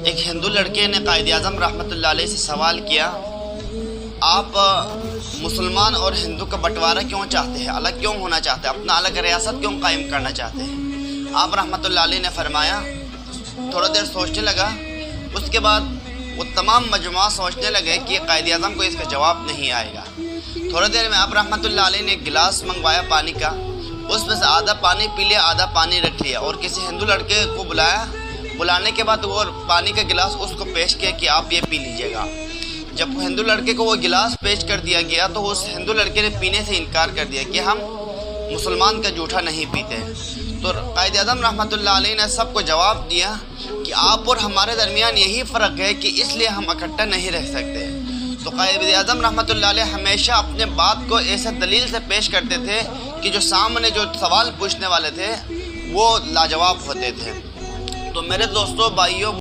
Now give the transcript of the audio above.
ایک ہندو لڑکے نے قائد اعظم رحمۃ اللہ علیہ سے سوال کیا، آپ مسلمان اور ہندو کا بٹوارہ کیوں چاہتے ہیں، الگ کیوں ہونا چاہتے ہیں، اپنا الگ ریاست کیوں قائم کرنا چاہتے ہیں؟ آپ رحمۃ اللہ علیہ نے فرمایا، تھوڑا دیر سوچنے لگا، اس کے بعد وہ تمام مجموعہ سوچنے لگے کہ قائد اعظم کو اس کا جواب نہیں آئے گا۔ تھوڑا دیر میں آپ رحمۃ اللہ علیہ نے ایک گلاس منگوایا پانی کا، اس میں سے آدھا پانی پی لیا، آدھا پانی رکھ لیا، اور کسی ہندو لڑکے کو بلایا۔ بلانے کے بعد وہ پانی کا گلاس اس کو پیش کیا کہ آپ یہ پی لیجئے گا۔ جب ہندو لڑکے کو وہ گلاس پیش کر دیا گیا تو اس ہندو لڑکے نے پینے سے انکار کر دیا کہ ہم مسلمان کا جھوٹا نہیں پیتے۔ تو قائد اعظم رحمۃ اللہ علیہ نے سب کو جواب دیا کہ آپ اور ہمارے درمیان یہی فرق ہے کہ اس لیے ہم اکٹھا نہیں رہ سکتے۔ تو قائد اعظم رحمۃ اللہ علیہ ہمیشہ اپنے بات کو ایسے دلیل سے پیش کرتے تھے کہ جو سامنے جو سوال پوچھنے والے تھے وہ لاجواب ہوتے تھے۔ تو میرے دوستوں، بھائیوں،